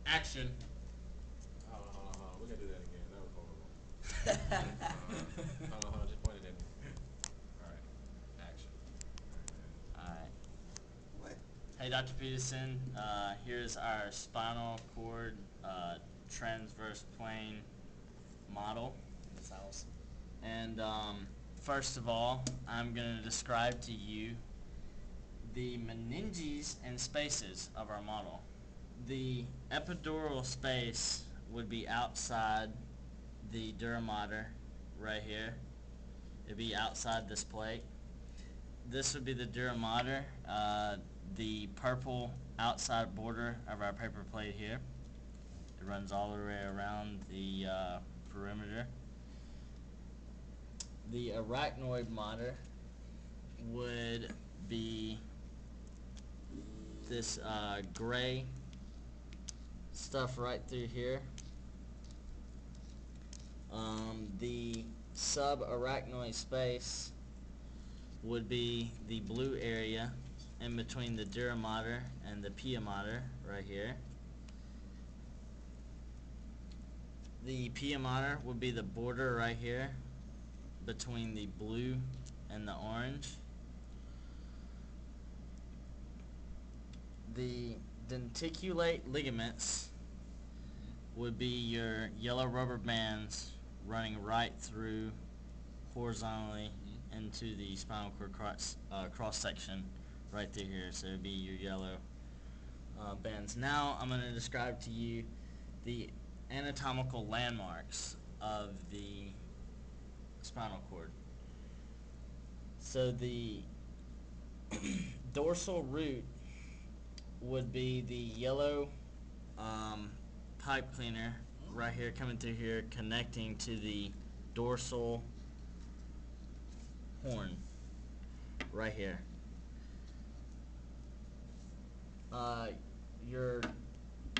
Action. Hold on. We gotta do that again. That was horrible. Hold on. Just point it at me. Alright. Action. Alright. What? Hey, Dr. Peterson, here's our spinal cord transverse plane model. That's awesome. And first of all, I'm going to describe to you the meninges and spaces of our model. The epidural space would be outside the dura mater right here. It'd be outside this plate. This would be the dura mater, the purple outside border of our paper plate here. It runs all the way around the perimeter. The arachnoid mater would be this gray stuff right through here. The subarachnoid space would be the blue area in between the dura mater and the pia mater right here. The pia mater would be the border right here between the blue and the orange. The denticulate ligaments would be your yellow rubber bands running right through horizontally into the spinal cord cross section right through here. So it would be your yellow bands. Now I'm going to describe to you the anatomical landmarks of the spinal cord. So the dorsal root would be the yellow pipe cleaner right here coming through here, connecting to the dorsal horn right here. Your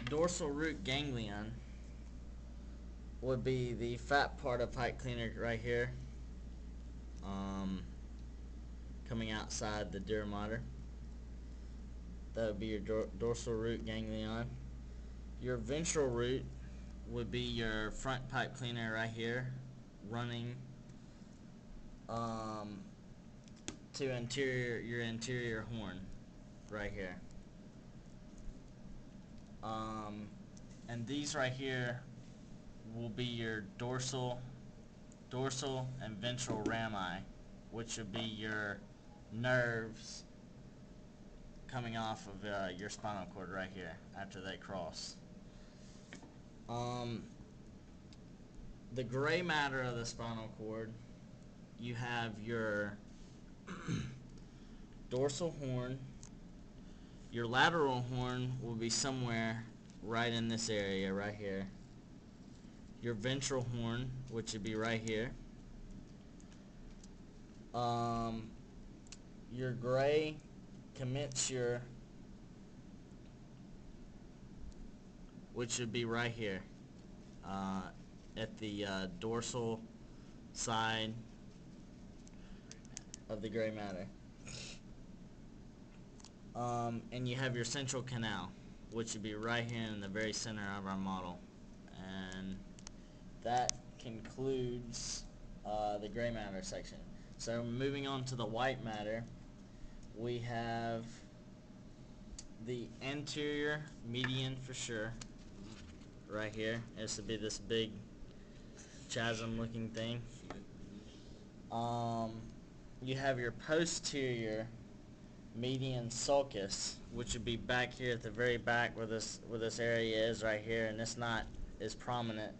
dorsal root ganglion would be the fat part of pipe cleaner right here, coming outside the dura mater. That would be your dorsal root ganglion. Your ventral root would be your front pipe cleaner right here, running to your anterior horn right here. And these right here will be your dorsal and ventral rami, which would be your nerves coming off of your spinal cord right here after they cross. The gray matter of the spinal cord, you have your dorsal horn. Your lateral horn will be somewhere right in this area right here. Your ventral horn, which would be right here. Your gray commissure, which would be right here at the dorsal side of the gray matter. And you have your central canal, which would be right here in the very center of our model. And that concludes the gray matter section. So moving on to the white matter, we have the anterior median for sure right here. This would be this big chasm looking thing. You have your posterior median sulcus, which would be back here at the very back where this area is right here, and it's not as prominent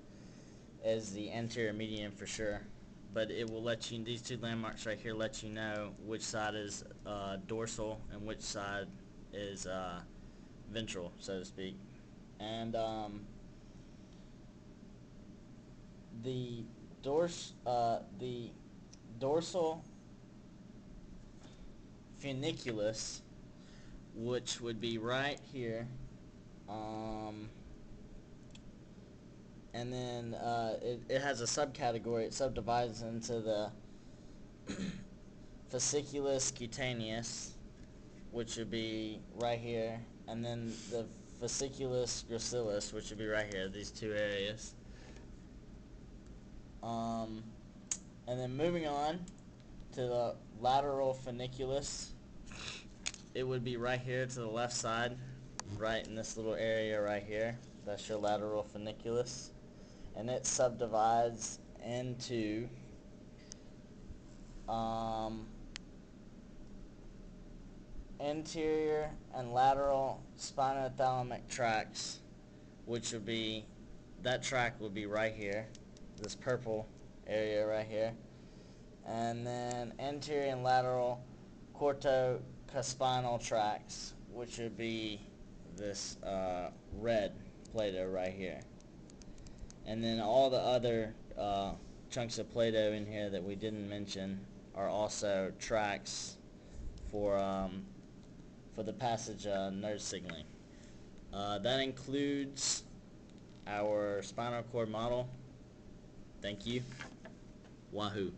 as the anterior median for sure, but it will let you, these two landmarks right here let you know which side is dorsal and which side is ventral, so to speak. And the dorsal funiculus, which would be right here, and then it has a subcategory. It subdivides into the fasciculus cutaneus, which would be right here, and then the fasciculus gracilis, which would be right here, these two areas. And then moving on to the lateral funiculus, it would be right here to the left side, right in this little area right here. That's your lateral funiculus. And it subdivides into anterior and lateral spinothalamic tracts, which would be, that tract would be right here, this purple area right here. And then anterior and lateral corticospinal tracts, which would be this red Play-Doh right here. And then all the other chunks of Play-Doh in here that we didn't mention are also tracts for the passage nerve signaling. That includes our spinal cord model. Thank you. Wahoo.